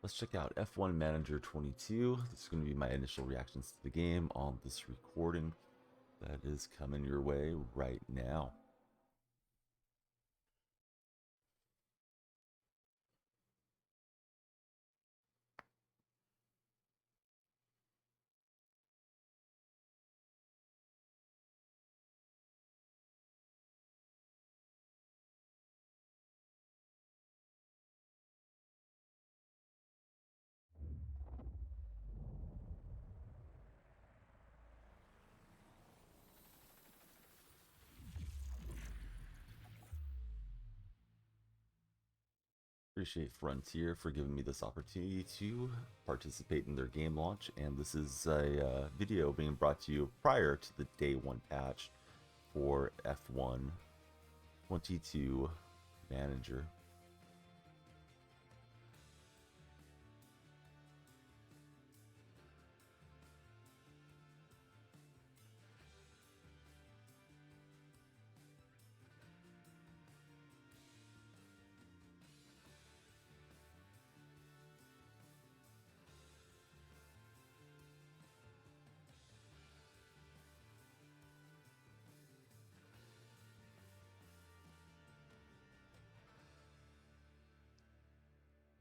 Let's check out F1 Manager 22. This is going to be my initial reactions to the game on this recording that is coming your way right now. Appreciate Frontier for giving me this opportunity to participate in their game launch, and this is a video being brought to you prior to the day one patch for F1 22 Manager.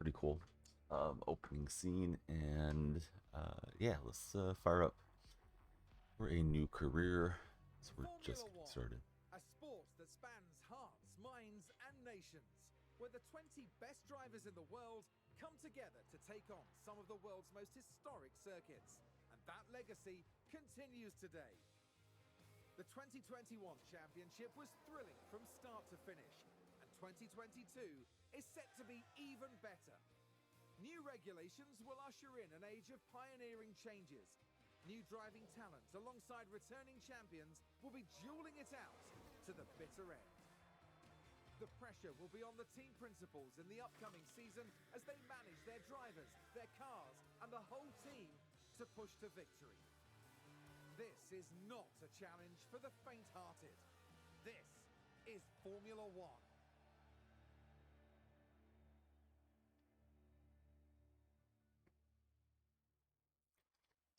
Pretty cool opening scene, and yeah, let's fire up for a new career. So we're just getting started. A sport that spans hearts, minds, and nations, where the 20 best drivers in the world come together to take on some of the world's most historic circuits. And that legacy continues today. The 2021 championship was thrilling from start to finish, and 2022 is set to be even better. New regulations will usher in an age of pioneering changes. New driving talent alongside returning champions will be dueling it out to the bitter end. The pressure will be on the team principals in the upcoming season as they manage their drivers, their cars, and the whole team to push to victory. This is not a challenge for the faint-hearted. This is Formula One.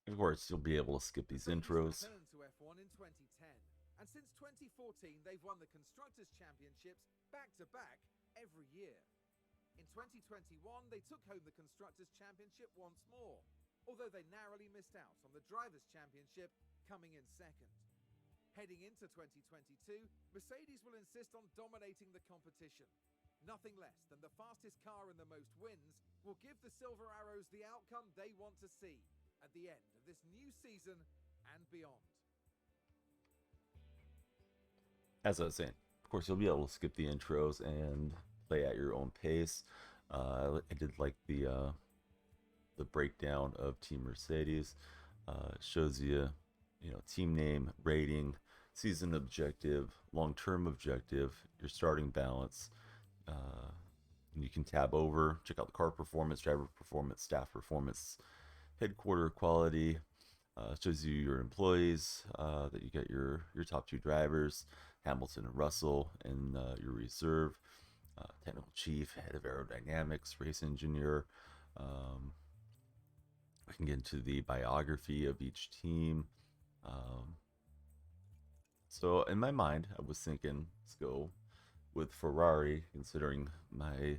Of course, you'll be able to skip these intros. Returned to F1 in 2010, and since 2014 they've won the Constructors' Championships back-to-back every year. In 2021 they took home the Constructors' Championship once more, although they narrowly missed out on the Drivers' Championship, coming in second. Heading into 2022, Mercedes will insist on dominating the competition. Nothing less than the fastest car and the most wins will give the Silver Arrows the outcome they want to see at the end of this new season and beyond. As I was saying, of course, you'll be able to skip the intros and play at your own pace. I did like the breakdown of Team Mercedes. It shows you, team name, rating, season objective, long-term objective, your starting balance. And you can tab over, check out the car performance, driver performance, staff performance, headquarter quality. Shows you your employees, that you got your top two drivers, Hamilton and Russell, and your reserve, technical chief, head of aerodynamics, race engineer. We can get into the biography of each team. So in my mind, I was thinking, let's go with Ferrari, considering my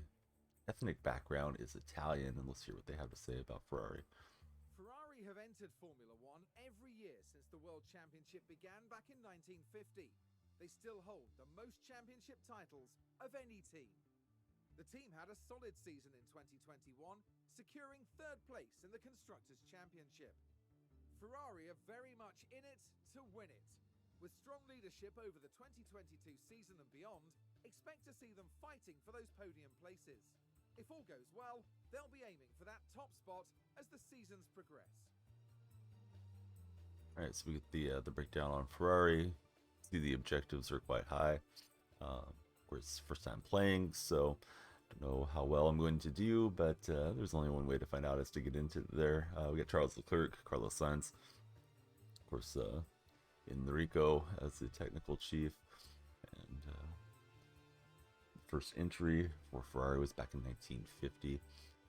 ethnic background is Italian, and let's hear what they have to say about Ferrari. Ferrari have entered Formula One every year since the World Championship began back in 1950. They still hold the most championship titles of any team. The team had a solid season in 2021, securing third place in the Constructors' Championship. Ferrari are very much in it to win it. With strong leadership over the 2022 season and beyond, expect to see them fighting for those podium places. If all goes well, they'll be aiming for that top spot as the seasons progress. All right, so we get the breakdown on Ferrari. See, the objectives are quite high. Of course, first time playing, so don't know how well I'm going to do, but there's only one way to find out, is to get into there. We got Charles Leclerc, Carlos Sainz, of course, Enrico as the technical chief, and first entry for Ferrari was back in 1950.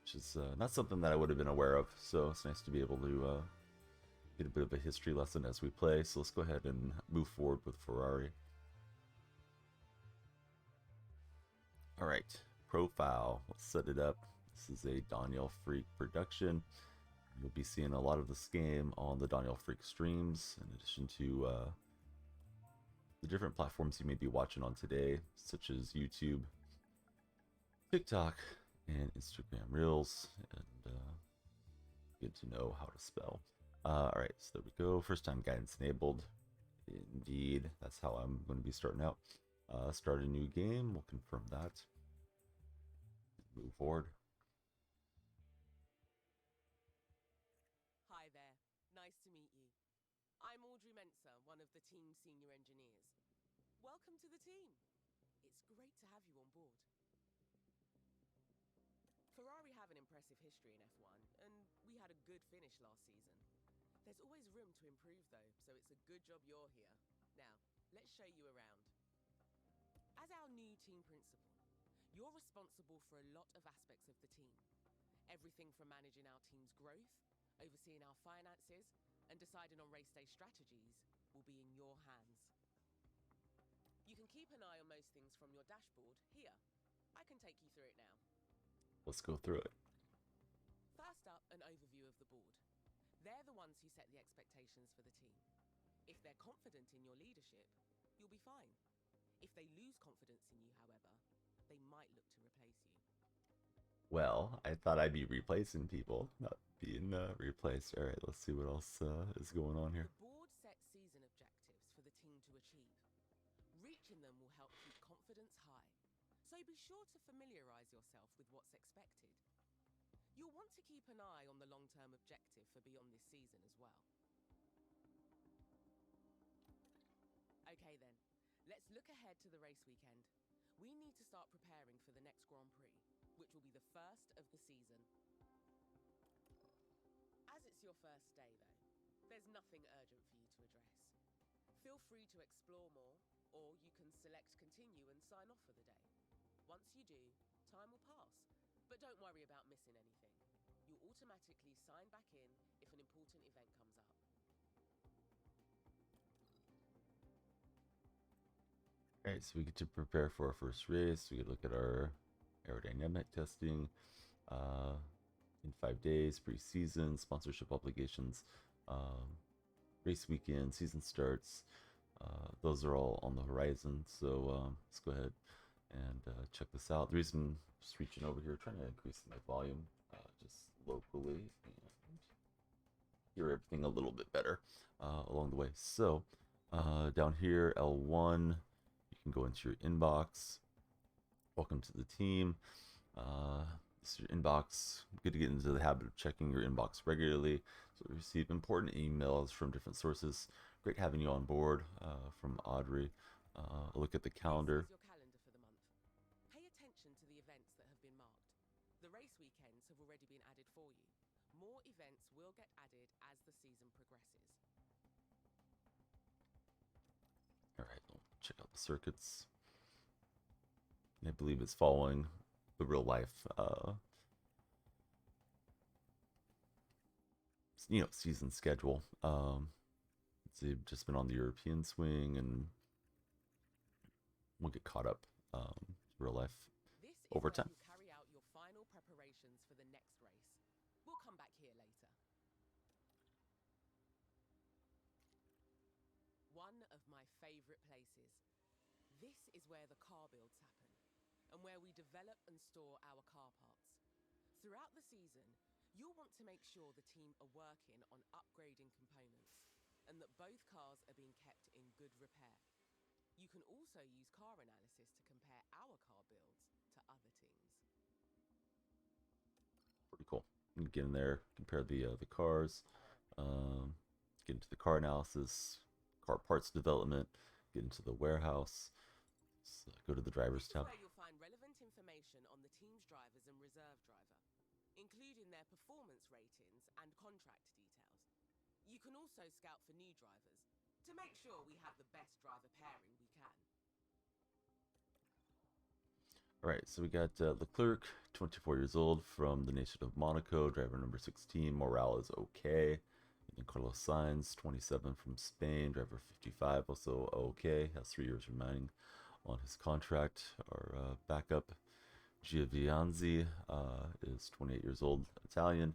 which is not something that I would have been aware of. So it's nice to be able to get a bit of a history lesson as we play. So let's go ahead and move forward with Ferrari. All right, profile. Let's set it up. This is a Daniel Freak production. You'll be seeing a lot of this game on the Daniel Freak streams, in addition to the different platforms you may be watching on today, such as YouTube, TikTok, and Instagram Reels, and get to know how to spell. All right, so there we go. First time guidance enabled. Indeed, that's how I'm going to be starting out. Start a new game. We'll confirm that. Move forward. Hi there. Nice to meet you. I'm Audrey Mensa, one of the team's senior engineers. Welcome to the team. It's great to have you on board. Ferrari have an impressive history in F1, and we had a good finish last season. There's always room to improve though, so it's a good job you're here. Now, let's show you around. As our new team principal, you're responsible for a lot of aspects of the team. Everything from managing our team's growth, overseeing our finances, and deciding on race day strategies will be in your hands. You can keep an eye on most things from your dashboard here. I can take you through it now. Let's go through it. First up, an overview of the board. They're the ones who set the expectations for the team. If they're confident in your leadership, you'll be fine. If they lose confidence in you, however, they might look to replace you. Well, I thought I'd be replacing people, not being replaced. All right, let's see what else is going on here. The board sets season objectives for the team to achieve. Reaching them will help keep confidence high, so be sure to familiarize yourself with what's expected. You'll want to keep an eye on the long-term objective for beyond this season as well. Okay then, let's look ahead to the race weekend. We need to start preparing for the next Grand Prix, which will be the first of the season. As it's your first day though, there's nothing urgent for you to address. Feel free to explore more, or you can select continue and sign off for the day. Once you do, time will pass, but don't worry about missing anything. You'll automatically sign back in if an important event comes up. Alright, so we get to prepare for our first race. We could look at our aerodynamic testing in 5 days, pre-season, sponsorship obligations, race weekend, season starts. Those are all on the horizon, so let's go ahead and check this out. The reason I'm just reaching over here, trying to increase my volume just locally and hear everything a little bit better along the way. So down here, L1, you can go into your inbox. Welcome to the team. This is your inbox. Good to get into the habit of checking your inbox regularly. So we receive important emails from different sources. Great having you on board from Audrey. A look at the calendar. This is your calendar for the month. Pay attention to the events that have been marked. The race weekends have already been added for you. More events will get added as the season progresses. Alright, we'll check out the circuits. I believe it's following the real life season schedule. They've just been on the European swing, and we'll get caught up real life This is over where time. you carry out your final preparations for the next race. We'll come back here later. One of my favorite places. This is where the car builds happen, and where we develop and store our car parts. Throughout the season, you'll want to make sure the team are working on upgrading components, and that both cars are being kept in good repair. You can also use car analysis to compare our car builds to other teams. Pretty cool. You can get in there, compare the cars, get into the car analysis, car parts development, get into the warehouse. So go to the drivers This is tab. where you'll find relevant information on the team's drivers and reserve driver, including their performance ratings and contract details. You can also scout for new drivers to make sure we have the best driver pairing we can. All right, so we got Leclerc, 24 years old, from the nation of Monaco, driver number 16. Morale is okay. And then Carlos Sainz, 27, from Spain, driver 55, also okay. Has 3 years remaining on his contract. Our backup, Giovinazzi, is 28 years old, Italian.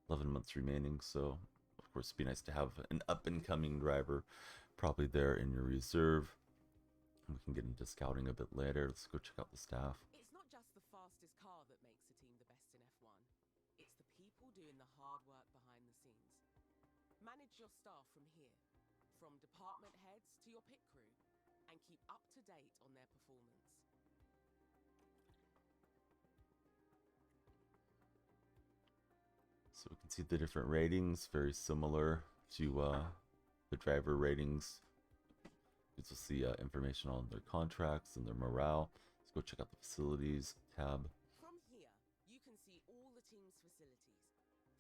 11 months remaining, so of course it'd be nice to have an up-and-coming driver probably there in your reserve. We can get into scouting a bit later. Let's go check out the staff. It's not just the fastest car that makes a team the best in F1, it's the people doing the hard work behind the scenes. Manage your staff from here, from department heads to your pit crew, and keep up to date on their performance. So we can see the different ratings, very similar to the driver ratings. Gives us the information on their contracts and their morale. Let's go check out the facilities tab. From here, you can see all the team's facilities,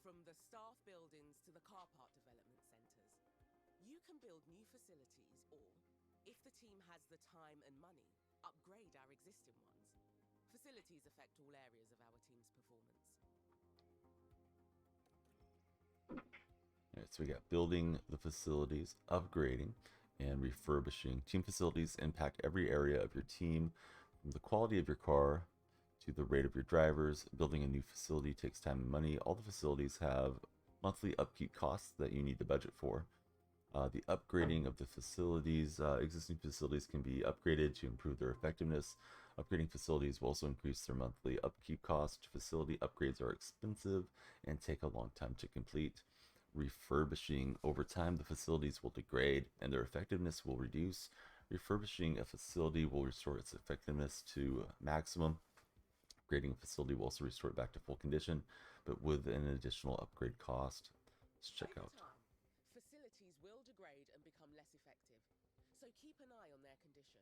from the staff buildings to the car park development centres. You can build new facilities or, if the team has the time and money, upgrade our existing ones. Facilities affect all areas of our team's performance. All right, so we got building the facilities, upgrading, and refurbishing. Team facilities impact every area of your team, from the quality of your car to the rate of your drivers. Building a new facility takes time and money. All the facilities have monthly upkeep costs that you need to budget for. The upgrading of the facilities, existing facilities can be upgraded to improve their effectiveness. Upgrading facilities will also increase their monthly upkeep cost. Facility upgrades are expensive and take a long time to complete. Refurbishing, over time, the facilities will degrade and their effectiveness will reduce. Refurbishing a facility will restore its effectiveness to maximum. Upgrading a facility will also restore it back to full condition, but with an additional upgrade cost. Let's check out. Facilities will degrade and become less effective, so keep an eye on their condition.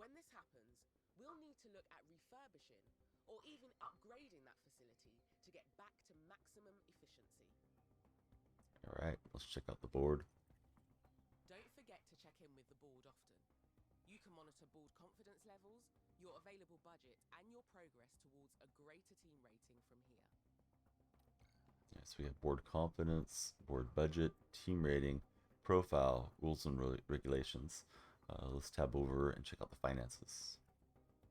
When this happens, we'll need to look at refurbishing or even upgrading that facility to get back to maximum efficiency. All right, let's check out the board. Don't forget to check in with the board often. You can monitor board confidence levels, your available budget, and your progress towards a greater team rating from here. Yeah, so we have board confidence, board budget, team rating, profile, rules and regulations. Let's tab over and check out the finances.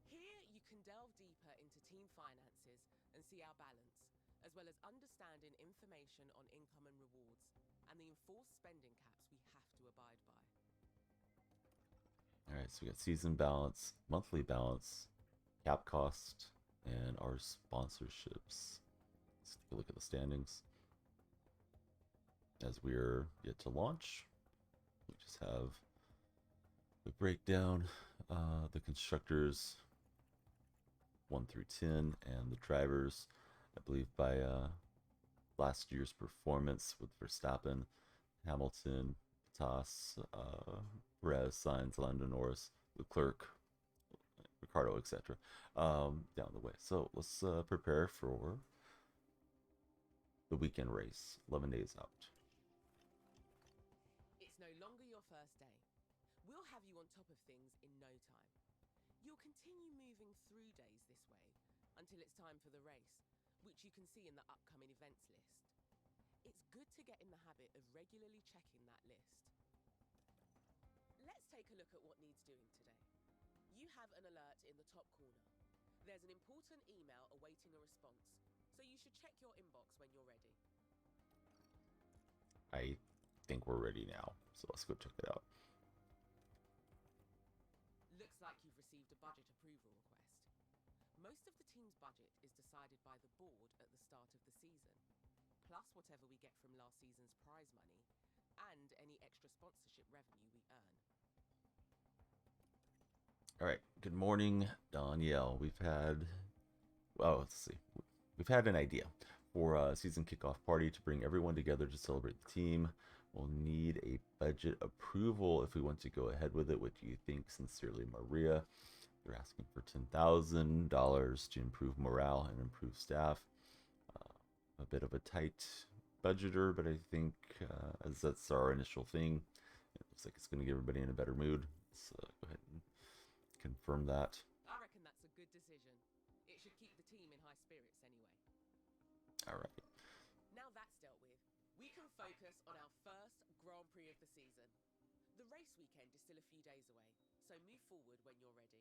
Here you can delve deeper into team finances and see our balance, as well as understanding information on income and rewards, and the enforced spending caps we have to abide by. All right, so we got season balance, monthly balance, cap cost, and our sponsorships. Let's take a look at the standings. As we're yet to launch, we just have the breakdown, the constructors 1 through 10, and the drivers. I believe by last year's performance with Verstappen, Hamilton, Bottas, Perez, Sainz, Lando Norris, Leclerc, Ricardo, etc. Down the way. So let's prepare for the weekend race, 11 days out. It's no longer your first day. We'll have you on top of things in no time. You'll continue moving through days this way until it's time for the race, which you can see in the upcoming events list. It's good to get in the habit of regularly checking that list. Let's take a look at what needs doing today. You have an alert in the top corner. There's an important email awaiting a response, so you should check your inbox when you're ready. I think we're ready now, so let's go check it out. Looks like you've received a budget approval request. Most of the team's budget is decided by the board at the start of the season, plus whatever we get from last season's prize money and any extra sponsorship revenue we earn. All right, good morning, Danielle. We've had an idea for a season kickoff party to bring everyone together to celebrate the team. We'll need a budget approval if we want to go ahead with it. What do you think? Sincerely, Maria. They're asking for $10,000 to improve morale and improve staff. A bit of a tight budgeter, but I think as that's our initial thing, it looks like it's going to get everybody in a better mood. Let's go ahead and confirm that. I reckon All right. Now that's dealt with, we can focus on our first Grand Prix of the season. The race weekend is still a few days away, so move forward when you're ready.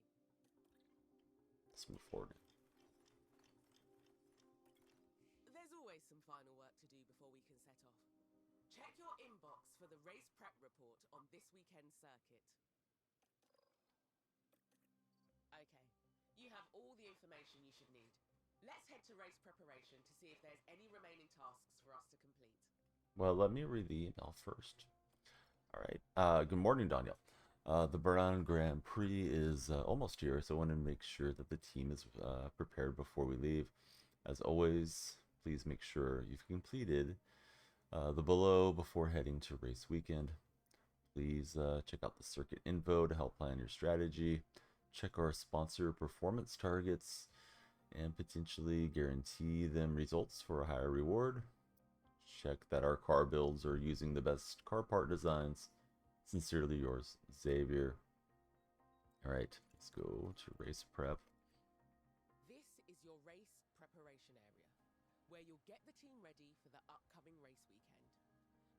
Let's move forward. There's always some final work to do before we can set off. Check your inbox for the race prep report on this weekend's circuit. Okay, you have all the information you should need. Let's head to race preparation to see if there's any remaining tasks for us to complete. Well, let me read the email first. All right. Good morning, Daniel. The Berlin Grand Prix is almost here, so I want to make sure that the team is prepared before we leave. As always, please make sure you've completed the below before heading to race weekend. Please check out the circuit info to help plan your strategy. Check our sponsor performance targets and potentially guarantee them results for a higher reward. Check that our car builds are using the best car part designs. Sincerely yours, Xavier. All right, let's go to race prep. This is your race preparation area, where you'll get the team ready for the upcoming race weekend.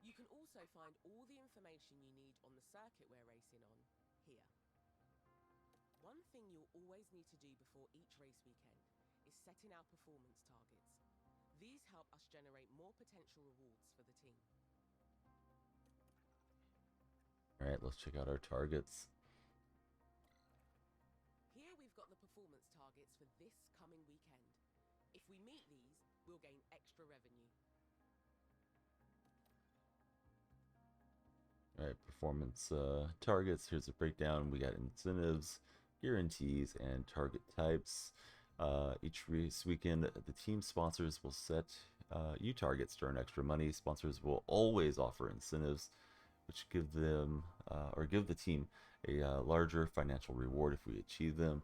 You can also find all the information you need on the circuit we're racing on here. One thing you'll always need to do before each race weekend is setting our performance targets. These help us generate more potential rewards for the team. All right, let's check out our targets. Here we've got the performance targets for this coming weekend. If we meet these, we'll gain extra revenue. All right, performance targets. Here's a breakdown. We got incentives, guarantees, and target types. Each race weekend, the team sponsors will set you targets to earn extra money. Sponsors will always offer incentives, which give them or give the team a larger financial reward if we achieve them.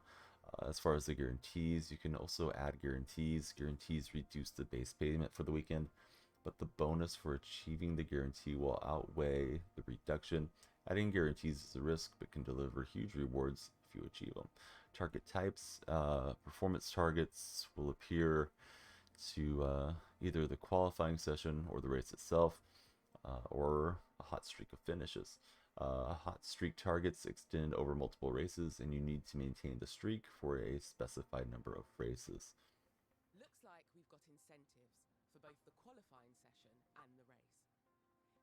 As far as the guarantees, you can also add guarantees. Guarantees reduce the base payment for the weekend, but the bonus for achieving the guarantee will outweigh the reduction. Adding guarantees is a risk, but can deliver huge rewards if you achieve them. Target types, performance targets will appear to either the qualifying session or the race itself, or a hot streak of finishes. Hot streak targets extend over multiple races, and you need to maintain the streak for a specified number of races. Looks like we've got incentives for both the qualifying session and the race.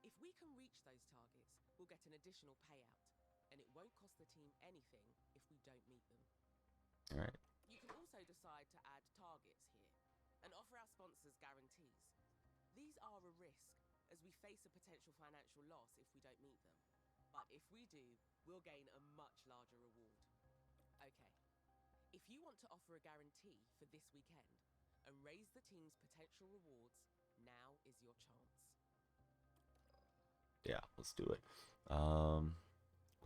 If we can reach those targets, we'll get an additional payout, and it won't cost the team anything if we don't meet them. All right. You can also decide to add targets here and offer our sponsors guarantees. These are a risk, as we face a potential financial loss if we don't meet them. But if we do, we'll gain a much larger reward. Okay, if you want to offer a guarantee for this weekend and raise the team's potential rewards, now is your chance. Yeah, let's do it.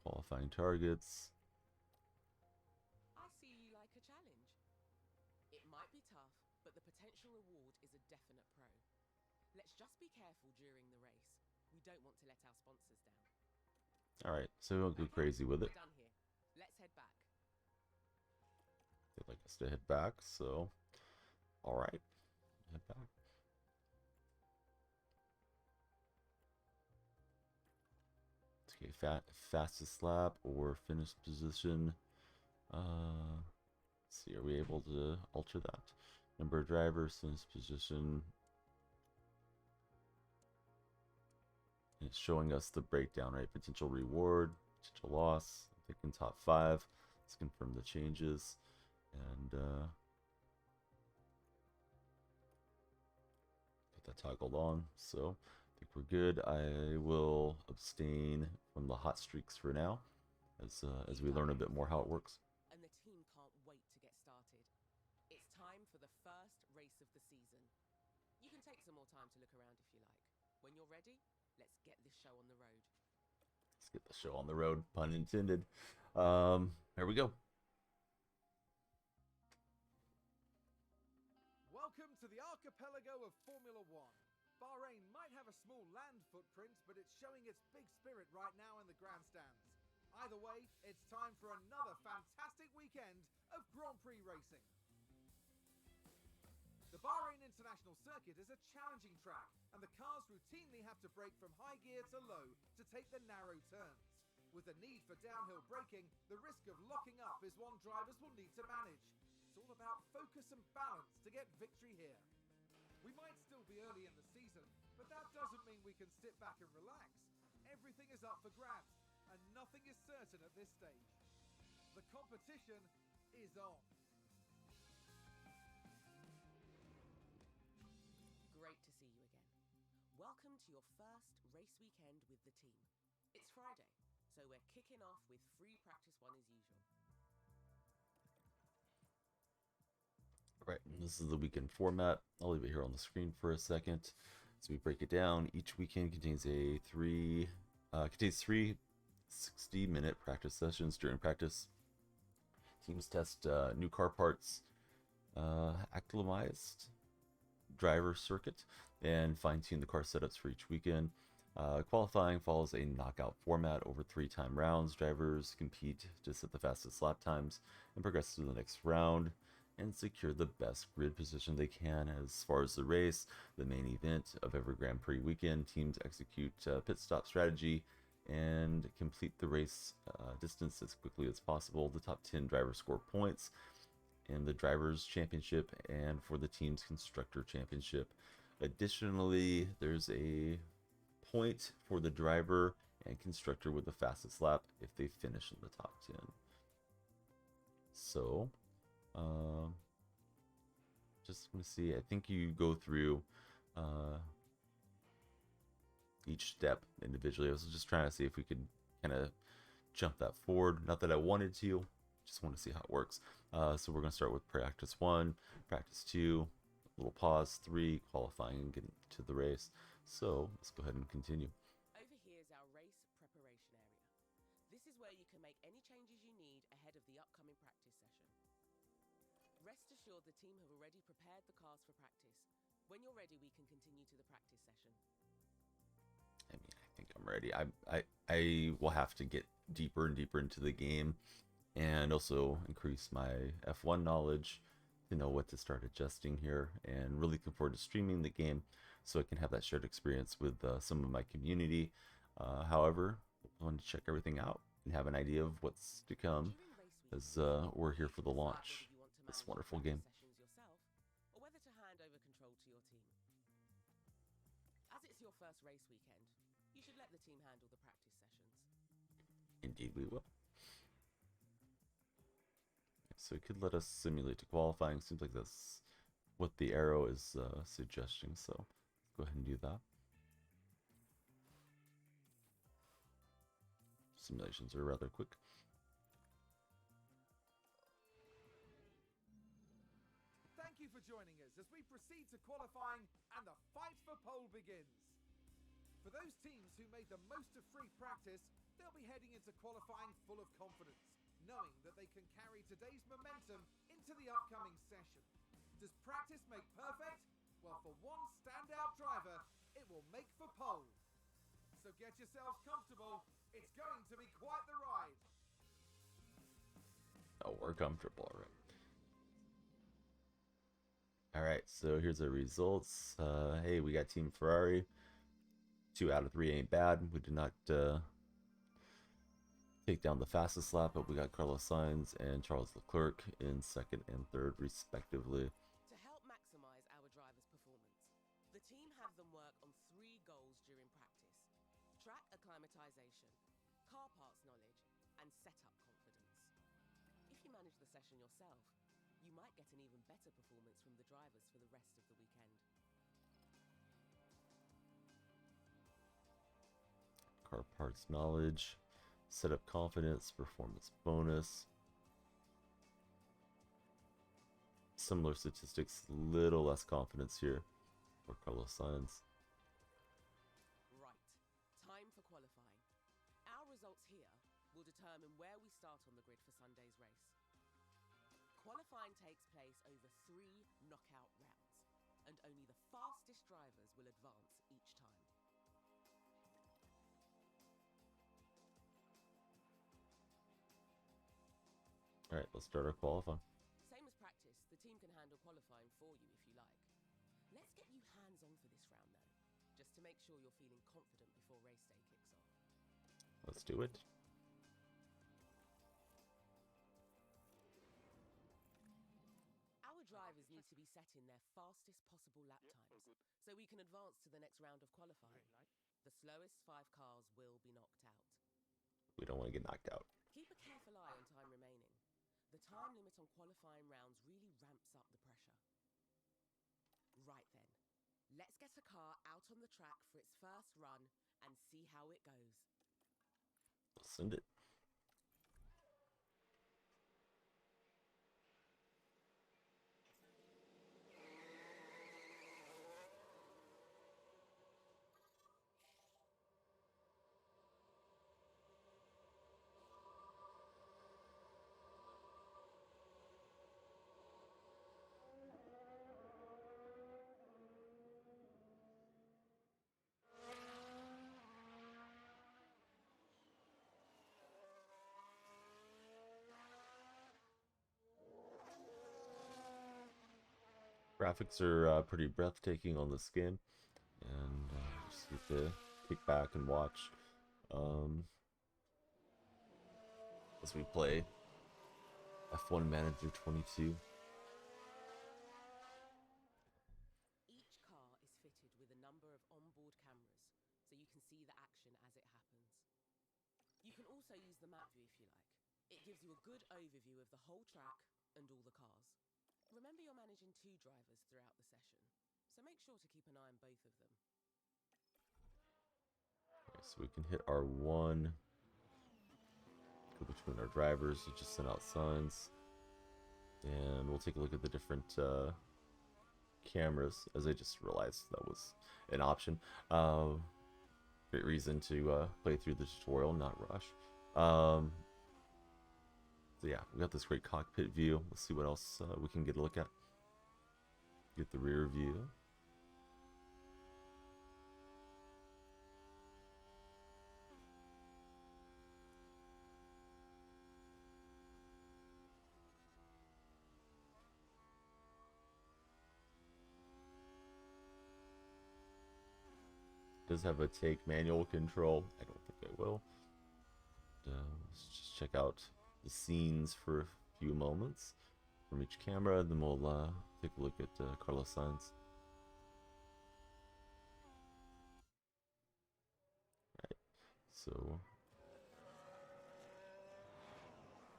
Qualifying targets. I see you like a challenge. It might be tough, but the potential reward is a definite pro. Let's just be careful during the race. We don't want to let our sponsors down. All right, so we'll go crazy with it. We're done here. Let's head back. They'd like us to head back, so all right, head back. Okay, fastest lap or finish position. Let's see, are we able to alter that? Number of drivers, finish position. It's showing us the breakdown, right? Potential reward, potential loss. I'm thinking top 5. Let's confirm the changes. And get that toggled on. So I think we're good. I will abstain from the hot streaks for now, as we learn a bit more how it works. And the team can't wait to get started. It's time for the first race of the season. You can take some more time to look around if you like. When you're ready, let's get this show on the road. Let's get the show on the road, pun intended. Here we go. Welcome to the archipelago of Formula One. Bahrain might have a small land footprint, but it's showing its big spirit right now in the grandstands. Either way, it's time for another fantastic weekend of Grand Prix racing. The Bahrain international circuit is a challenging track, and the cars routinely have to brake from high gear to low to take the narrow turns. With the need for downhill braking, the risk of locking up is one drivers will need to manage. It's all about focus and balance to get victory here. We might still be early in the season, but that doesn't mean we can sit back and relax. Everything is up for grabs, and nothing is certain at this stage. The competition is on. Great to see you again. Welcome to your first race weekend with the team. It's Friday, so we're kicking off with free practice 1 as usual. Right, and this is the weekend format. I'll leave it here on the screen for a second. So we break it down. Each weekend contains three 60-minute practice sessions. During practice, teams test new car parts, acclimatized driver circuit, and fine-tune the car setups for each weekend. Qualifying follows a knockout format over 3-time rounds. Drivers compete to set the fastest lap times and progress to the next round and secure the best grid position they can. As far as the race, the main event of every Grand Prix weekend, teams execute pit stop strategy and complete the race distance as quickly as possible. The top 10 drivers score points in the Drivers' Championship and for the team's Constructor Championship. Additionally, there's a point for the driver and constructor with the fastest lap if they finish in the top 10. So, just want to see, I think you go through each step individually. I was just trying to see if we could kind of jump that forward. Not that I wanted to, just want to see how it works. So we're going to start with practice 1, practice 2, little pause, 3, qualifying and getting to the race. So let's go ahead and continue. Over here is our race preparation area. This is where you can make any changes you need ahead of the upcoming practice session. Rest assured the team have already prepared the cars for practice. When you're ready, we can continue to the practice session. I mean, I think I'm ready. I will have to get deeper and deeper into the game and also increase my F1 knowledge to know what to start adjusting here, and really looking forward to streaming the game so I can have that shared experience with some of my community. However, I want to check everything out and have an idea of what's to come as we're here for the launch of this wonderful game. Yourself, or whether to hand over control to your team. As it's your first race weekend, you should let the team handle the practice sessions. Indeed we will. So it could let us simulate to qualifying. Seems like that's what the arrow is suggesting, so let's go ahead and do that. Simulations are rather quick. Thank you for joining us as we proceed to qualifying and the fight for pole begins. For those teams who made the most of free practice, they'll be heading into qualifying full of confidence, knowing that they can carry today's momentum into the upcoming session. Does practice make perfect? Well, for one standout driver, it will make for pole. So get yourselves comfortable. It's going to be quite the ride. Oh, we're comfortable, all right. All right, so here's the results. Hey, we got Team Ferrari. 2 out of 3 ain't bad. We did not take down the fastest lap, but we got Carlos Sainz and Charles Leclerc in 2nd and 3rd, respectively. To help maximize our drivers' performance, the team have them work on 3 goals during practice: track acclimatization, car parts knowledge, and setup confidence. If you manage the session yourself, you might get an even better performance from the drivers for the rest of the weekend. Car parts knowledge, setup confidence, performance bonus. Similar statistics, little less confidence here for Carlos Sainz. Right, time for qualifying. Our results here will determine where we start on the grid for Sunday's race. Qualifying takes place over 3 knockout rounds, and only the fastest drivers will advance each time. Alright, let's start our qualifying. Same as practice, the team can handle qualifying for you if you like. song for this round, though, just to make sure you're feeling confident before race day kicks off. Let's do it. Our drivers need to be setting their fastest possible lap times, so we can advance to the next round of qualifying. The slowest 5 cars will be knocked out. We don't want to get knocked out. Keep a careful eye on time remaining. The time limit on qualifying rounds really ramps up the pressure. Right then, let's get a car out on the track for its first run and see how it goes. Let's send it. Graphics are pretty breathtaking on this game, and just need to kick back and watch as we play F1 Manager 22. Each car is fitted with a number of onboard cameras, so you can see the action as it happens. You can also use the map view if you like. It gives you a good overview of the whole track and all the cars. Remember, you're managing 2 drivers throughout the session, so make sure to keep an eye on both of them. Okay, so we can hit R1, go between our drivers, to just send out signs, and we'll take a look at the different cameras, as I just realized that was an option. Great reason to play through the tutorial, not rush. So yeah, we got this great cockpit view. Let's see what else we can get a look at. Get the rear view. Does have a take manual control. I don't think I will. Let's just check out the scenes for a few moments from each camera, then we'll take a look at Carlos Sainz. Right, so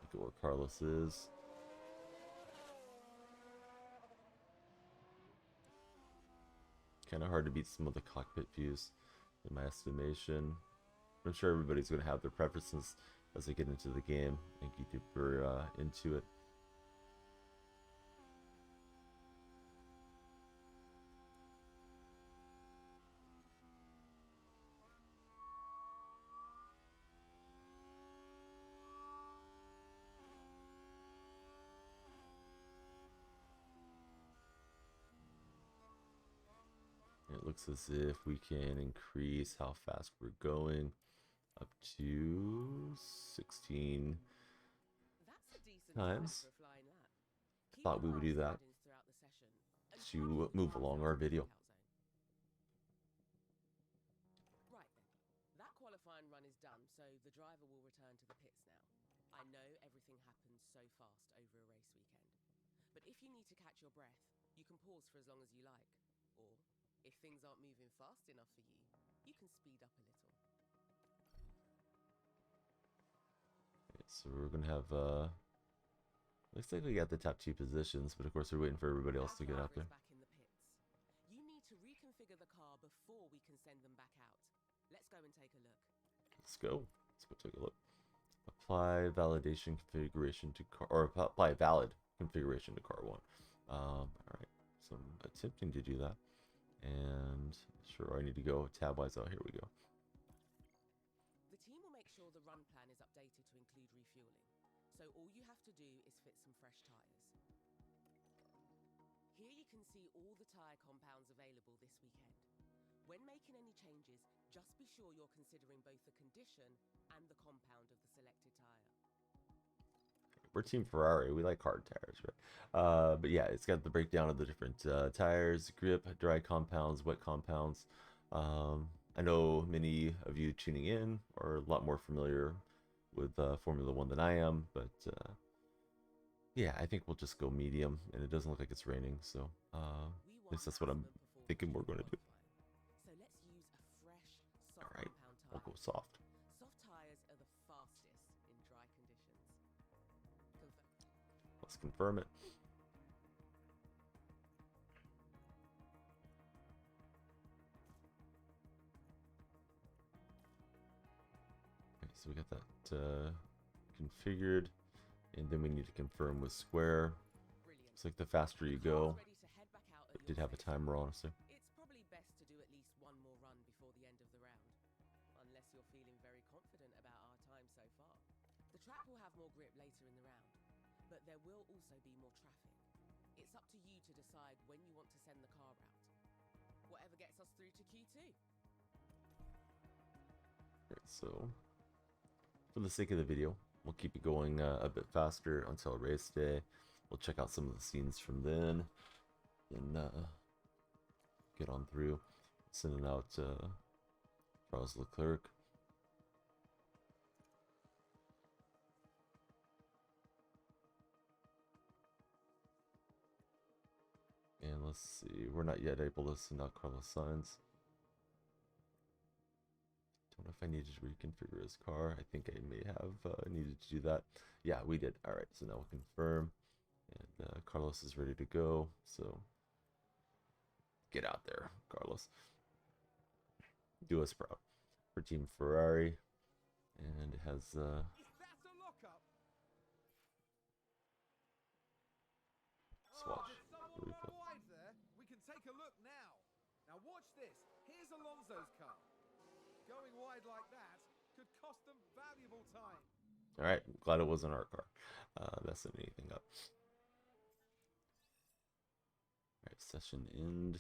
look at where Carlos is. Kind of hard to beat some of the cockpit views, in my estimation. I'm sure everybody's going to have their preferences as they get into the game and get deeper into it. It looks as if we can increase how fast we're going up to 16 That's a decent times. time for a flying lap. Keep Thought we your would do eyes that headings throughout the session and to move along our video. Right then, that qualifying run is done, so the driver will return to the pits now. I know everything happens so fast over a race weekend, but if you need to catch your breath, you can pause for as long as you like. Or, if things aren't moving fast enough for you, you can speed up a little. Okay, so we're gonna have looks like we got the top 2 positions, but of course we're waiting for everybody else to get out there. Back in the pits. You need to reconfigure the car before we can send them back out. Let's go and take a look. Let's go. Let's go take a look. Apply validation configuration to car, or apply valid configuration to car 1. All right. So I'm attempting to do that, and sure I need to go tab-wise. Oh, here we go. The team will make sure the run plan is updated to include refueling. So all you have to do is fit some fresh tyres. Here you can see all the tyre compounds available this weekend. When making any changes, just be sure you're considering both the condition and the compound of the selected tyre. we're Team Ferrari. We like hard tires, right? But yeah, it's got the breakdown of the different tires, grip, dry compounds, wet compounds. I know many of you tuning in are a lot more familiar with Formula One than I am, but yeah, I think we'll just go medium, and it doesn't look like it's raining, so at least that's what I'm thinking we're going to do. So let's use a fresh, All soft right, compound we'll tire. go soft. Soft tires are the fastest in dry conditions. Let's confirm it. Okay, so we got that configured, and then we need to confirm with square. Brilliant. It's like the faster you go. Ready to head back out at It your did have a pace. timer on, so It's probably best to do at least one more run before the end of the round, unless you're feeling very confident about our time so far. The track will have more grip later in the round, but there will also be more traffic. It's up to you to decide when you want to send the car out. Whatever gets us through to Q2. right, so for the sake of the video, we'll keep it going a bit faster until race day. We'll check out some of the scenes from then, and get on through. Sending out Charles Leclerc. And let's see, we're not yet able to send out Carlos Sainz. Don't know if I needed to reconfigure his car. I think I may have needed to do that. Yeah, we did. All right, so now we'll confirm. And Carlos is ready to go. So get out there, Carlos. Do us proud for Team Ferrari. And it has Is that a lockup? swatch. Did someone run wide there? We can take a look now. Now watch this. Here's Alonso's car. Going wide like that could cost them valuable time. All right, glad it wasn't our car messing anything up. All right, session end.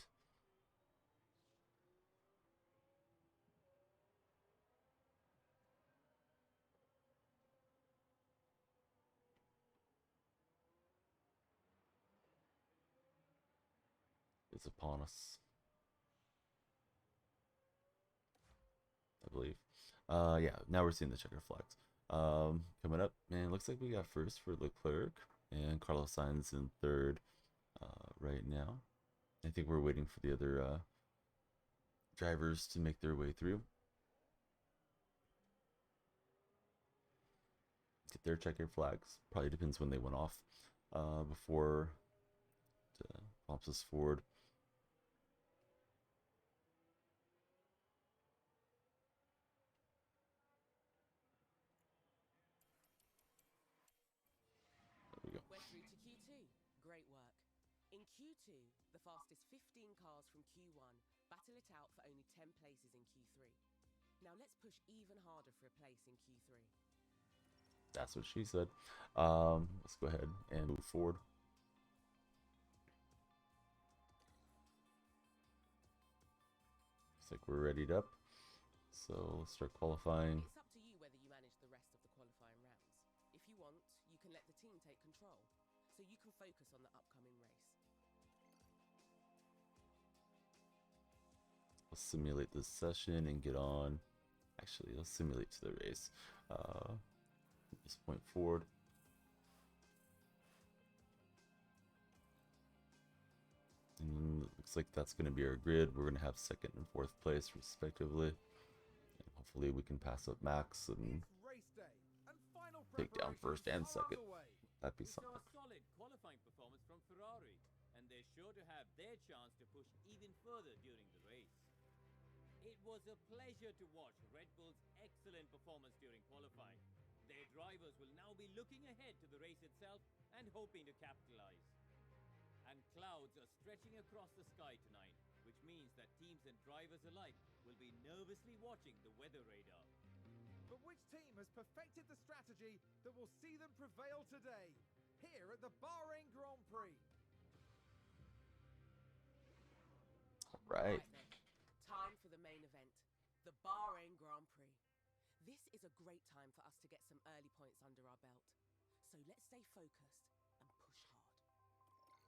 Is upon us, I believe. Yeah, now we're seeing the checker flags. Coming up, man, looks like we got first for Leclerc and Carlos Sainz in third right now. I think we're waiting for the other drivers to make their way through. Get their checker flags. Probably depends when they went off before it pops us forward. There we go. We're through to Q2. Great work. In Q2, the fastest 15 cars from Q1 battle it out for only 10 places in Q3. Now let's push even harder for a place in Q3. That's what she said. Let's go ahead and move forward. Looks like we're readied up. So let's start qualifying. It's up to you whether you manage the rest of the qualifying rounds. If you want, you can let the team take control, so you can focus on the upcoming race. Let's simulate this session and get on. Actually, let's simulate to the race. This point forward. And it looks like that's going to be our grid. We're going to have second and fourth place respectively. And hopefully we can pass up Max and It's race day, and final take down first and preparations are second. underway. That'd be We saw something. a solid qualifying performance from Ferrari, and they're sure to have their chance to push even further during the race. It was a pleasure to watch Red Bull's excellent performance during qualifying. Their drivers will now be looking ahead to the race itself and hoping to capitalize. And clouds are stretching across the sky tonight, which means that teams and drivers alike will be nervously watching the weather radar. But which team has perfected the strategy that will see them prevail today? Here at the Bahrain Grand Prix. Right. Then, time for the main event, the Bahrain Grand Prix. This is a great time for us to get some early points under our belt. So let's stay focused and push hard.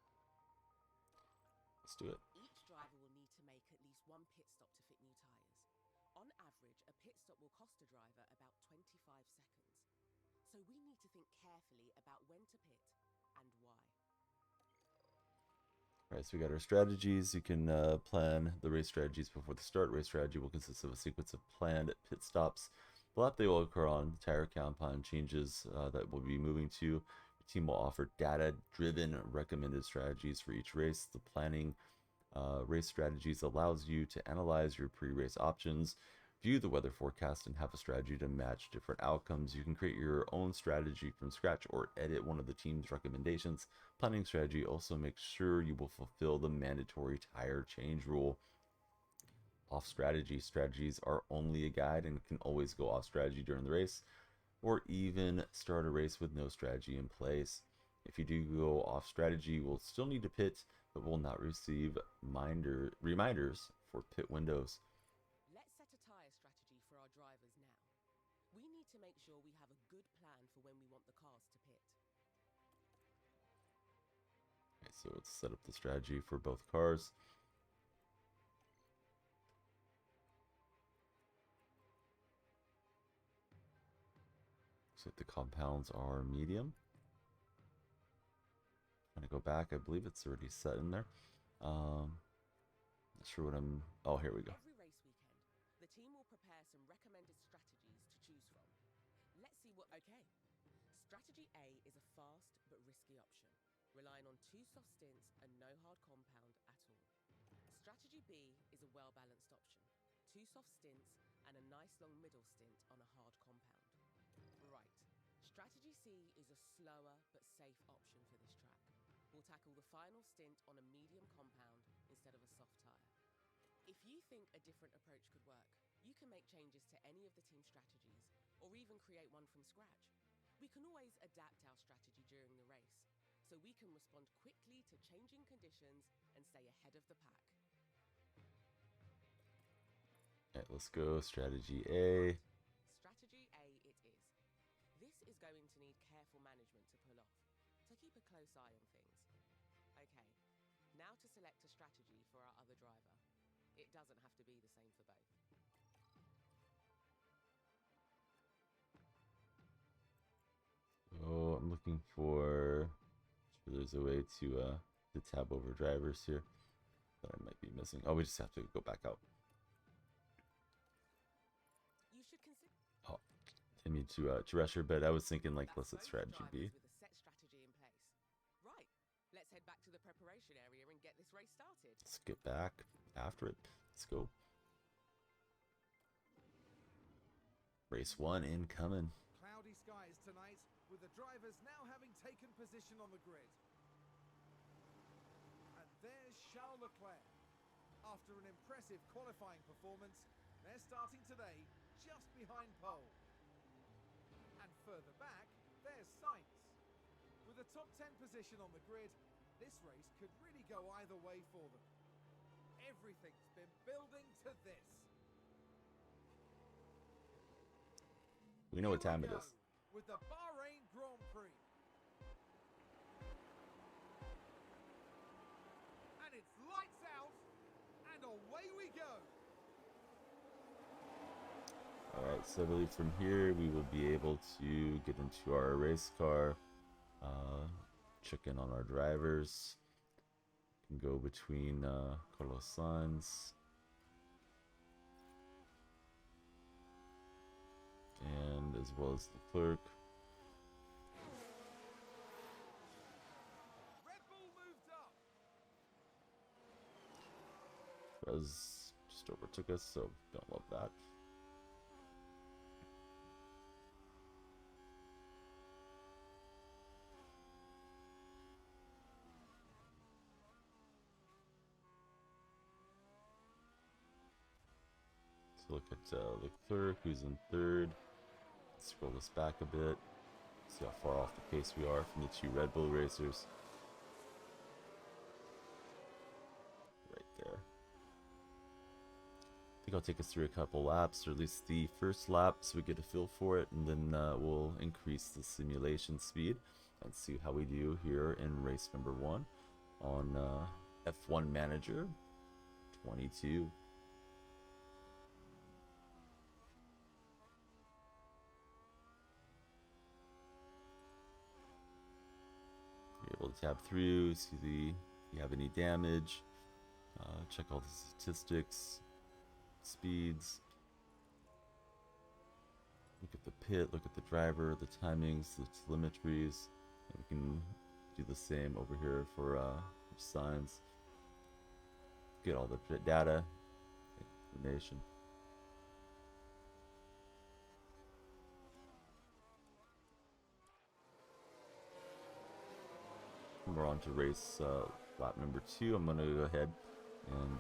Let's do it. Each driver will need to make at least one pit stop to fit new tyres. On average, a pit stop will cost a driver about 25 seconds. So we need to think carefully about when to pit and why. Alright, so we got our strategies. You can plan the race strategies before the start. Race strategy will consist of a sequence of planned pit stops. The lap they will occur on, tire compound changes that we'll be moving to. Your team will offer data-driven recommended strategies for each race. The planning race strategies allows you to analyze your pre-race options, view the weather forecast, and have a strategy to match different outcomes. You can create your own strategy from scratch or edit one of the team's recommendations. Planning strategy also makes sure you will fulfill the mandatory tire change rule. Off strategy. Strategies are only a guide and can always go off strategy during the race, or even start a race with no strategy in place. If you do go off strategy, you will still need to pit, but will not receive reminders for pit windows. Let's set a tyre strategy for our drivers now. We need to make sure we have a good plan for when we want the cars to pit. Okay, so let's set up the strategy for both cars. So the compounds are medium. I'm gonna go back. I believe it's already set in there. Not sure what I'm. Oh, here we go. Every race weekend, the team will prepare some recommended strategies to choose from. Let's see what. Okay. Strategy A is a fast but risky option, relying on 2 soft stints and no hard compound at all. Strategy B is a well-balanced option, 2 soft stints and a nice long middle stint on a hard compound. Right. Strategy C is a slower but safe option for this track. We'll tackle the final stint on a medium compound instead of a soft tyre. If you think a different approach could work, you can make changes to any of the team strategies or even create one from scratch. We can always adapt our strategy during the race, so we can respond quickly to changing conditions and stay ahead of the pack. Alright, let's go. Strategy A. Strategy A it is. This is going to need careful management to pull off, so keep a close eye on things. Okay, now to select a strategy for our other driver. It doesn't have to be the same for both. Oh, I'm looking for. Sure, there's a way to tab over drivers here that I might be missing. Oh, we just have to go back out. You should consider. Oh, I need to rush her, but I was thinking like let's That's set both strategy drivers B. with a set strategy in place. Right, let's head back to the preparation area and get this race started. Let's get back after it. Let's go. Race 1 incoming. Cloudy skies tonight, with the drivers now having taken position on the grid. And there's Charles Leclerc. After an impressive qualifying performance, they're starting today just behind pole. And further back, there's Sainz. With a top 10 position on the grid, this race could really go either way for them. Everything's been building to this. We know what Here we time it go is. with the Bahrain Grand Prix. And it's lights out, and away we go. Alright, so I believe from here we will be able to get into our race car, check in on our drivers, can go between Carlos Sainz and as well as the clerk. Red Bull moved up. Perez just overtook us, so don't love that. So look at Leclerc, who's in third. Let's scroll this back a bit. See how far off the pace we are from the 2 Red Bull racers. Right there. I think I'll take us through a couple laps, or at least the first lap, so we get a feel for it, and then we'll increase the simulation speed and see how we do here in race number 1 on F1 Manager 22. You're able to tab through, see if you have any damage, check all the statistics, speeds, look at the pit, look at the driver, the timings, the telemetries, and we can do the same over here for signs, get all the data, information. We're on to race lap number 2. I'm going to go ahead and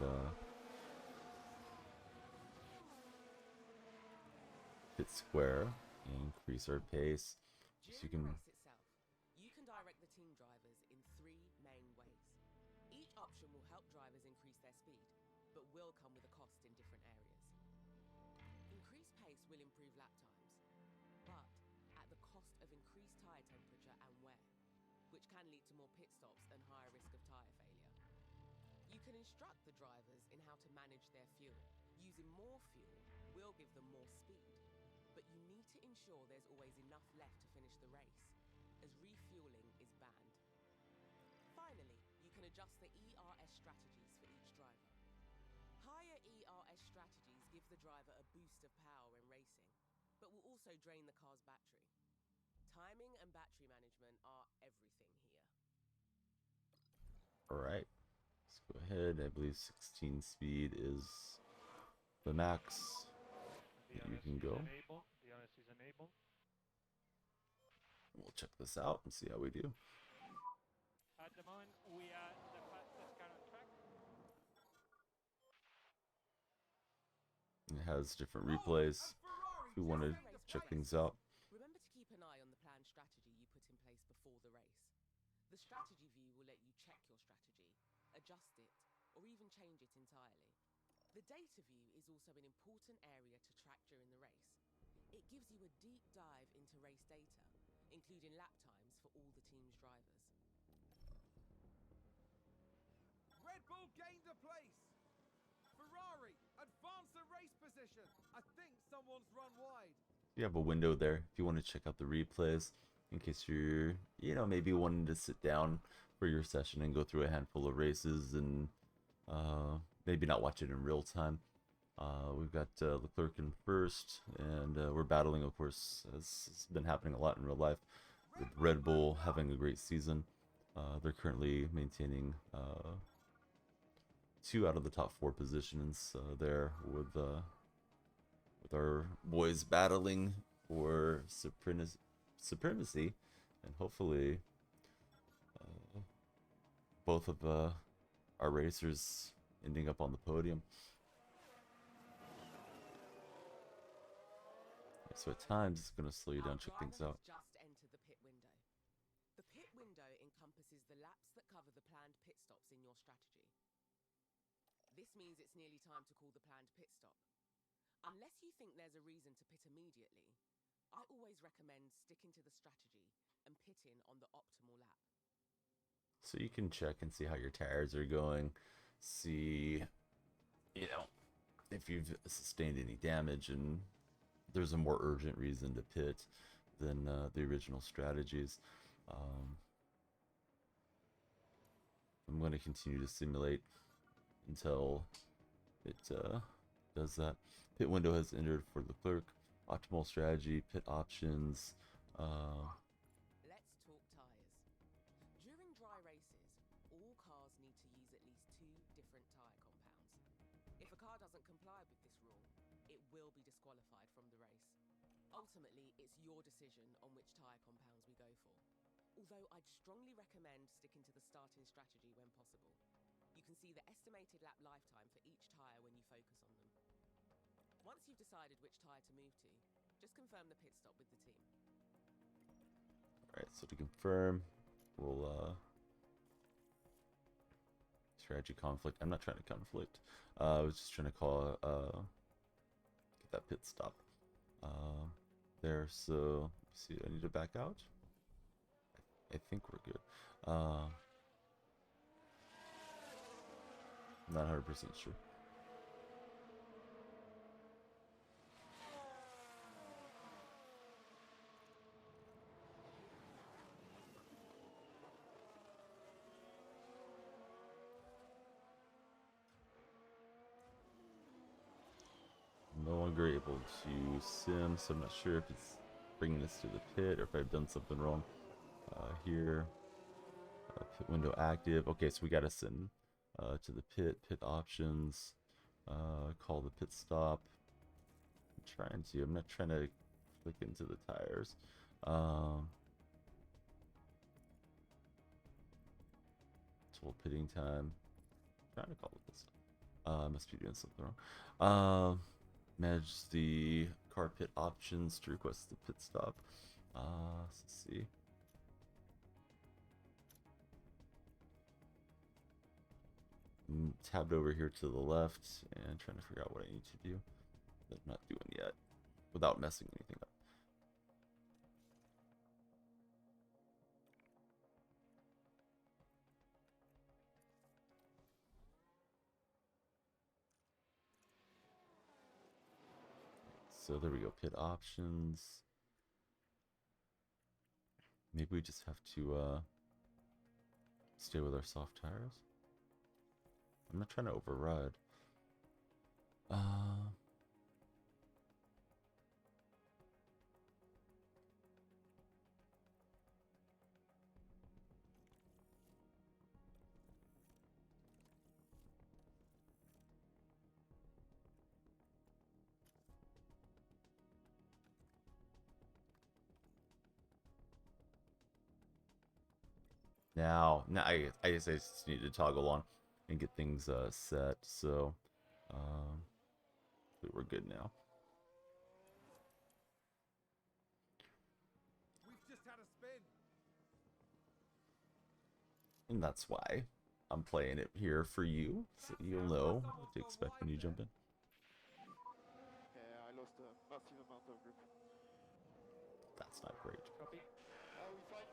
hit square and increase our pace. So you During can the race itself, you can direct the team drivers in 3 main ways. Each option will help drivers increase their speed, but will come with a cost in different areas. Increased pace will improve lap times, but at the cost of increased tyre temperature and wear, which can lead to more pit stops and higher risk of tyre failure. You can instruct the drivers in how to manage their fuel. Using more fuel will give them more speed, but you need to ensure there's always enough left to finish the race, as refueling is banned. Finally, you can adjust the ERS strategies for each driver. Higher ERS strategies give the driver a boost of power when racing, but will also drain the car's battery. Timing and battery management are everything here. Alright, let's go ahead. I believe 16 speed is the max that you can go. DRS is enabled. We'll check this out and see how we do. At the moment, we are the fastest car on track. It has different replays if we want to check things out. Remember to keep an eye on the planned strategy you put in place before the race. The strategy view will let you check your strategy, adjust it, or even change it entirely. The data view is also an important area to track during the race. It gives you a deep dive into race data, including lap times for all the team's drivers. Red Bull gained a place. Ferrari, advance the race position. I think someone's run wide. You have a window there if you want to check out the replays in case you're, maybe wanting to sit down for your session and go through a handful of races and maybe not watch it in real time. We've got Leclerc in first, and we're battling, of course, as has been happening a lot in real life, with Red Bull having a great season. They're currently maintaining 2 out of the top 4 positions there, with our boys battling for supremacy, and hopefully both of our racers ending up on the podium. So at times it's going to slow you down, check things out. Just entered the pit window. The pit window encompasses the laps that cover the planned pit stops in your strategy. This means it's nearly time to call the planned pit stop. Unless you think there's a reason to pit immediately, I always recommend sticking to the strategy and pitting on the optimal lap. So you can check and see how your tires are going, see, if you've sustained any damage, and there's a more urgent reason to pit than the original strategies. I'm going to continue to simulate until it does that. Pit window has entered for Leclerc. Optimal strategy, pit options. Let's talk tires. During dry races, all cars need to use at least 2 different tire compounds. If a car doesn't comply with this rule, it will be disqualified from the race. Ultimately, it's your decision on which tire compounds we go for. Although I'd strongly recommend sticking to the starting strategy when possible. You can see the estimated lap lifetime for each tire when you focus on them. Once you've decided which tire to move to, just confirm the pit stop with the team. Alright, so to confirm, we'll strategy conflict. I'm not trying to conflict. I was just trying to call get that pit stop there. So let's see, I need to back out. I think we're good. Not 100% sure. No longer able to sim, so I'm not sure if it's bringing us to the pit or if I've done something wrong here. Pit window active. Okay, so we got to send to the pit. Pit options. Call the pit stop. I'm not trying to click into the tires. Total pitting time. Trying to call the pit stop. Must be doing something wrong. Manage the car pit options to request the pit stop. Let's see. Tabbed over here to the left and trying to figure out what I need to do that I'm not doing yet without messing anything up. So there we go, pit options. Maybe we just have to stay with our soft tires. I'm not trying to override. Now I guess I just need to toggle on and get things set. So we're good now. We've just had a spin. And that's why I'm playing it here for you, so you'll know what to expect when you jump in. Yeah, I lost a massive amount of grip. That's not great. Copy. We fine.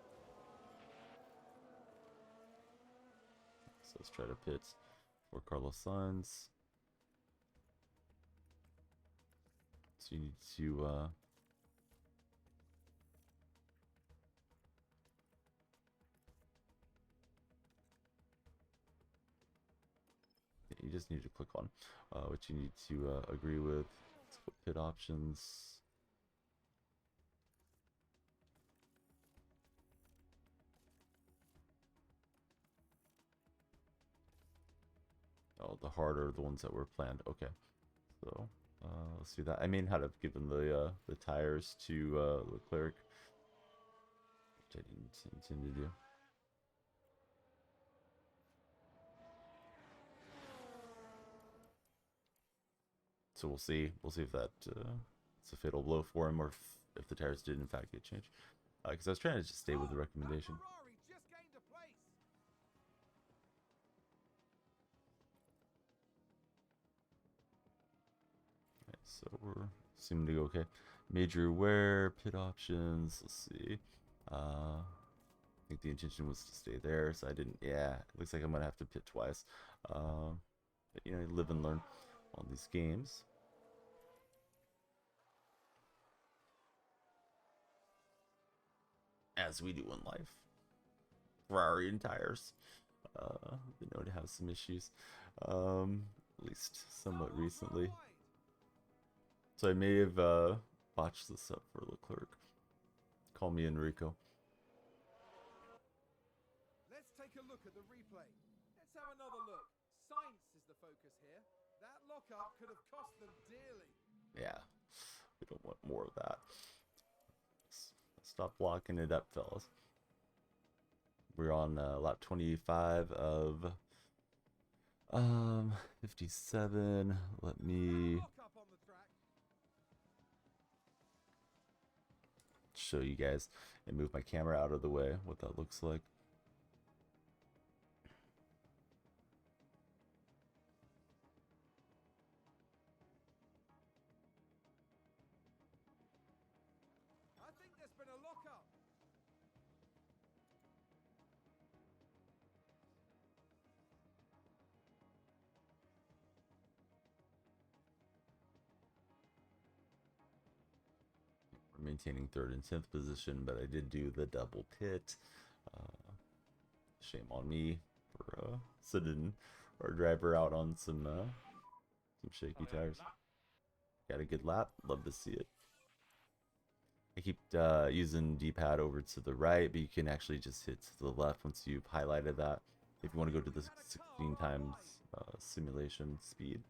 So let's try to pit for Carlos Sainz. So you need to you just need to click on what you need to agree with. Let's go pit options. Oh, the harder the ones that were planned. Okay, so let's do that. I may not have given the tires to Leclerc, which I didn't intend to do. So we'll see. We'll see if that it's a fatal blow for him, or if the tires did in fact get changed. Because I was trying to just stay with the recommendation. Ferrari just gained a place. Right, so we're assuming to go okay. Major wear, pit options. Let's see. I think the intention was to stay there, so I didn't. Yeah, it looks like I'm gonna have to pit twice. But you know, you live and learn on these games. As we do in life. Ferrari and tires. Been known to have some issues, at least somewhat recently. So I may have botched this up for Leclerc. Call me Enrico. Let's take a look at the replay. Let's have another look. Science is the focus here. That lockup could have cost them dearly. Yeah, we don't want more of that. Stop blocking it up, fellas. We're on lap 25 of 57. Let me show you guys and move my camera out of the way what that looks like. maintaining 3rd and 10th position, but I did do the double pit. Shame on me for sending our driver out on some shaky tires. Got a good lap. Love to see it. I keep using D-pad over to the right, but you can actually just hit to the left once you've highlighted that. If you want to go to the 16 times simulation speed.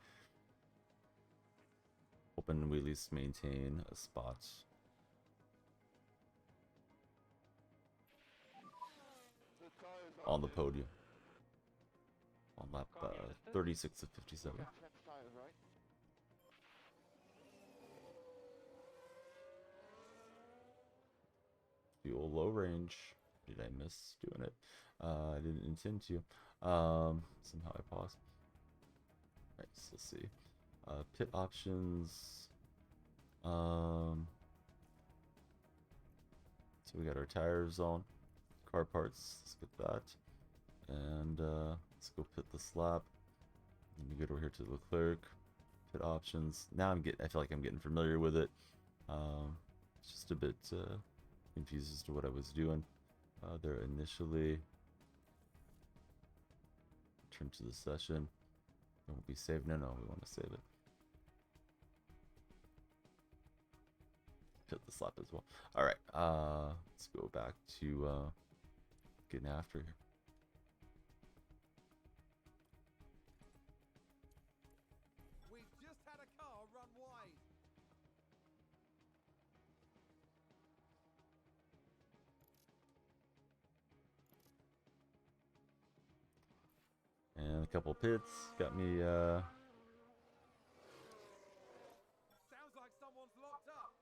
Hoping we at least maintain a spot. On the podium. On lap 36 of 57. Fuel low range. Did I miss doing it? I didn't intend to. Somehow I paused. Alright, so let's see. Pit options. So we got our tires on. Car parts. Let's get that. And let's go pit this lap. Let me get over here to Leclerc. Pit options. Now I feel like I'm getting familiar with it. It's just a bit confused as to what I was doing there initially. Return to the session. It won't be saved. No, we want to save it. Pit this lap as well. Alright, let's go back to getting after here. We've just had a car run wide. And a couple pits got me Sounds like someone's locked up.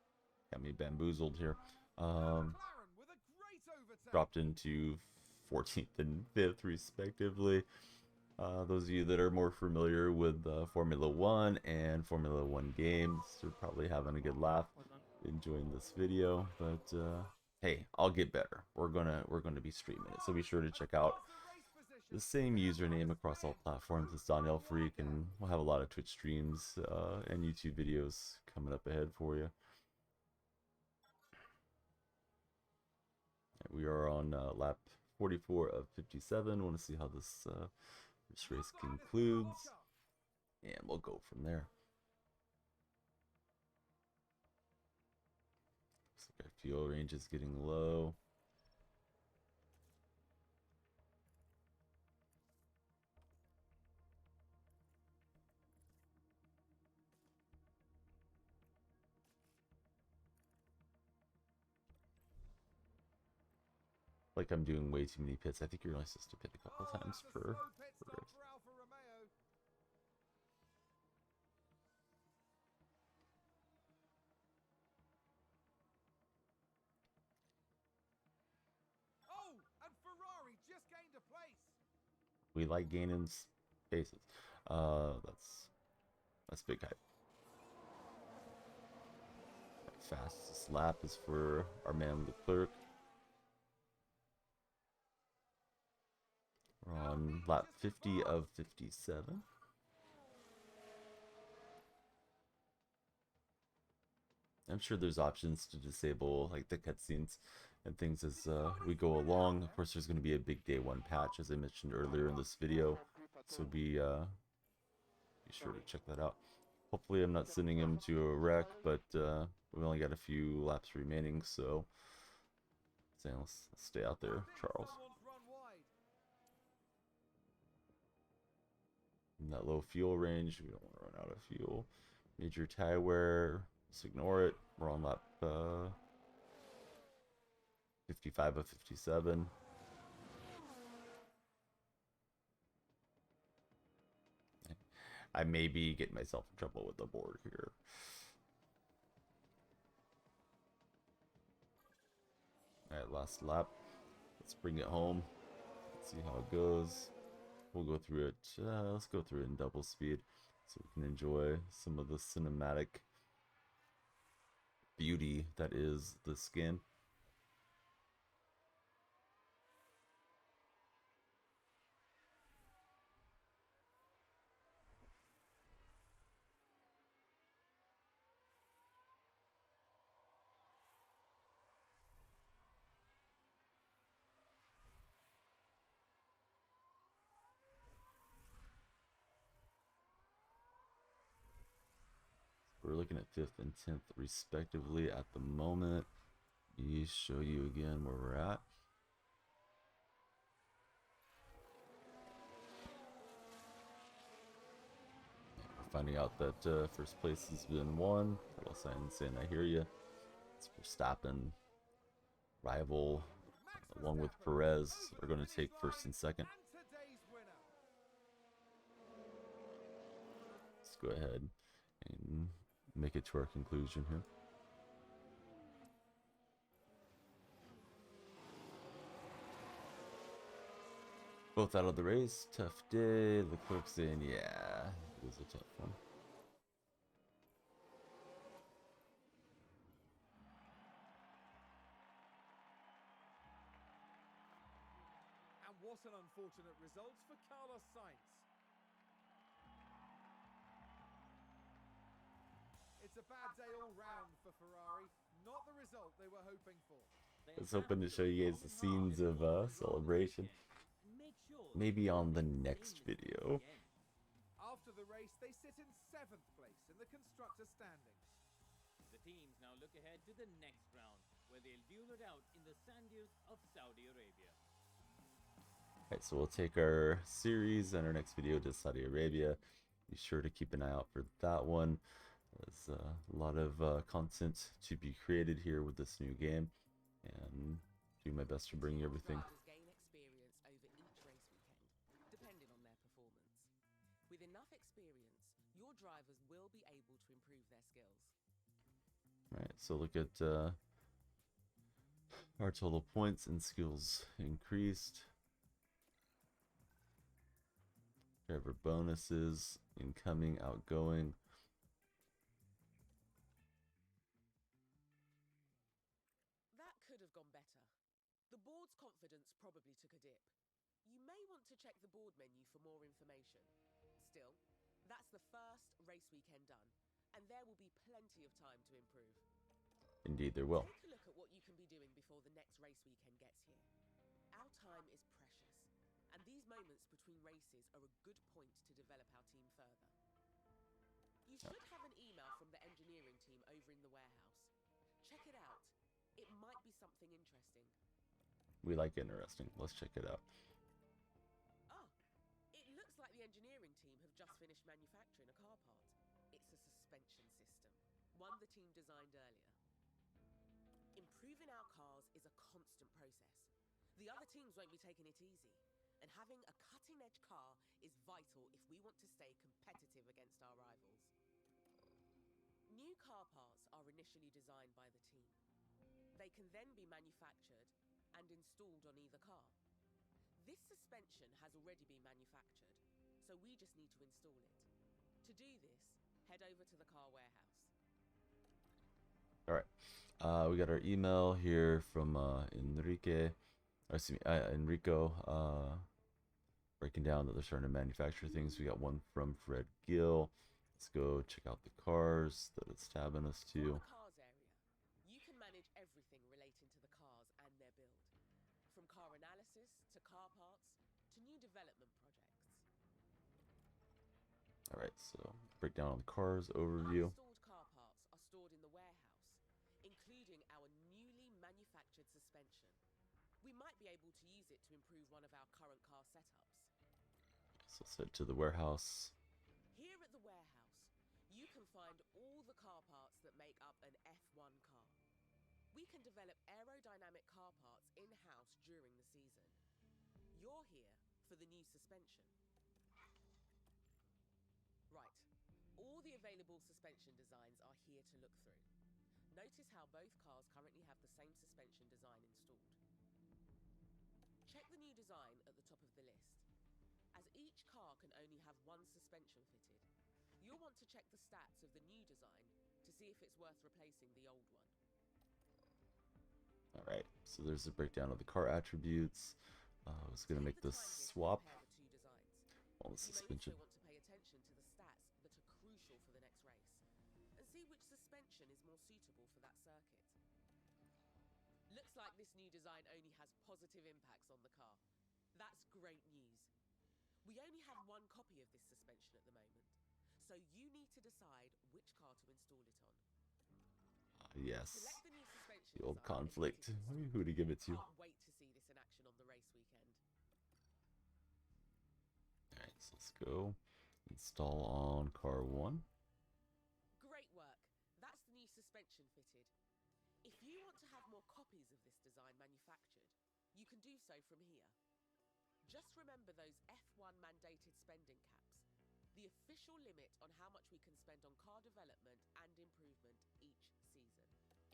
got me bamboozled here. McLaren with a great overtake. Dropped into 14th and 5th respectively. Those of you that are more familiar with Formula 1 and Formula 1 games are probably having a good laugh enjoying this video, but hey, I'll get better. We're gonna be streaming it, so be sure to check out the same username across all platforms as Donnell Freak, and we'll have a lot of Twitch streams and YouTube videos coming up ahead for you. We are on lap 44 of 57. Want to see how this race concludes, and we'll go from there. Looks like our fuel range is getting low. Like I'm doing way too many pits. I think you're only supposed to pit a couple times per race. Alfa Romeo. Oh, and Ferrari just gained a place. We like gaining spaces. That's big hype. Fastest lap is for our man Leclerc. We're on lap 50 of 57. I'm sure there's options to disable like the cutscenes and things as we go along. Of course, there's going to be a big day 1 patch, as I mentioned earlier in this video, so be sure to check that out. Hopefully, I'm not sending him to a wreck, but we only got a few laps remaining, so let's stay out there, Charles. In that low fuel range, we don't want to run out of fuel. Major tire wear, just ignore it. We're on lap 55 of 57. I may be getting myself in trouble with the board here. Alright, last lap. Let's bring it home. Let's see how it goes. We'll go through it. Let's go through it in double speed so we can enjoy some of the cinematic beauty that is the skin. we're looking at 5th and 10th respectively at the moment. Let me show you again where we're at. We're finding out that first place has been won. Carlos Sainz saying, I hear you. It's Verstappen, rival, along with Perez, are going to take first and second. And today's winner. Let's go ahead and make it to our conclusion here. Both out of the race. Tough day. Leclerc's saying, yeah, it was a tough one. And what an unfortunate result for Carlos Sainz. It's a bad day all round for Ferrari. Not the result they were hoping for. I was hoping to show you guys the scenes of celebration. Maybe on the next video. After the race, they sit in 7th place in the constructor standings. The teams now look ahead to the next round, where they'll duel it out in the sand dunes of Saudi Arabia. Alright, so we'll take our series and our next video to Saudi Arabia. Be sure to keep an eye out for that one. There's a lot of content to be created here with this new game, and do my best to bring you everything. Drivers gain experience over each race weekend, depending on their performance. With enough experience, your drivers will be able to improve their skills. Alright, so look at our total points and skills increased. Driver bonuses, incoming, outgoing. That could have gone better. The board's confidence probably took a dip. You may want to check the board menu for more information. Still, that's the first race weekend done, and there will be plenty of time to improve. Indeed, there will. Take a look at what you can be doing before the next race weekend gets here. Our time is precious, and these moments between races are a good point to develop our team further. You should have an email from the engineering team over in the warehouse. Check it out. It might be something interesting. We like interesting. Let's check it out. Oh, it looks like the engineering team have just finished manufacturing a car part. It's a suspension system, one the team designed earlier. Improving our cars is a constant process. The other teams won't be taking it easy, and having a cutting-edge car is vital if we want to stay competitive against our rivals. New car parts are initially designed by the team. They can then be manufactured and installed on either car. This suspension has already been manufactured, so we just need to install it. To do this, head over to the car warehouse. All right. We got our email here from Enrico, breaking down that they're starting to manufacture things. We got one from Fred Gill. Let's go check out the cars that it's tabbing us From to. the cars area, you can manage everything relating to the cars and their build. From car analysis to car parts to new development projects. All right, so breakdown on the cars overview. Uninstalled car parts are stored in the warehouse, including our newly manufactured suspension. We might be able to use it to improve one of our current car setups. So set to the warehouse. Here at the warehouse, you can find all the car parts that make up an F1 car. We can develop aerodynamic car parts in-house during the season. You're here for the new suspension. Right, all the available suspension designs are here to look through. Notice how both cars currently have the same suspension design installed. Check the new design at the top of the list. As each car can only have one suspension fitted, you'll want to check the stats of the new design to see if it's worth replacing the old one. All right, so there's a breakdown of the car attributes. I was going to make Take the this time here to swap compare the two designs. on the You may suspension. also want to pay attention to the stats that are crucial for the next race, and see which suspension is more suitable for that circuit. Looks like this new design only has positive impacts on the car. That's great news. We only have one copy of this suspension at the moment, so So you need to decide which car to install it on. Yes. Select the new suspension The old design and conflict. hit install. Who to give it to? Can't wait to see this in action on the race weekend. Alright, so let's go. Install on car 1. Great work. That's the new suspension fitted. If you want to have more copies of this design manufactured, you can do so from here. Just remember those F1 mandated spending caps, the official limit on how much we can spend on car development and improvement each season.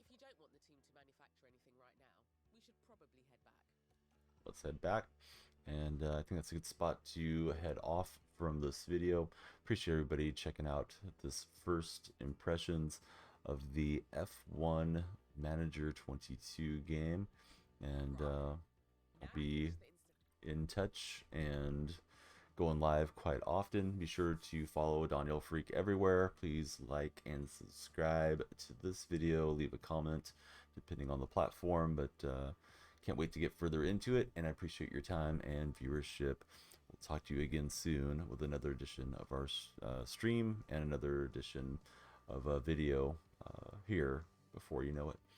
If you don't want the team to manufacture anything right now, we should probably head back. Let's head back. And I think that's a good spot to head off from this video. Appreciate everybody checking out this first impressions of the F1 Manager 22 game. And I'll be in touch and going live quite often. Be sure to follow Daniel Freak everywhere. Please like and subscribe to this video. Leave a comment depending on the platform. But can't wait to get further into it, and I appreciate your time and viewership. We'll talk to you again soon with another edition of our stream and another edition of a video here before you know it.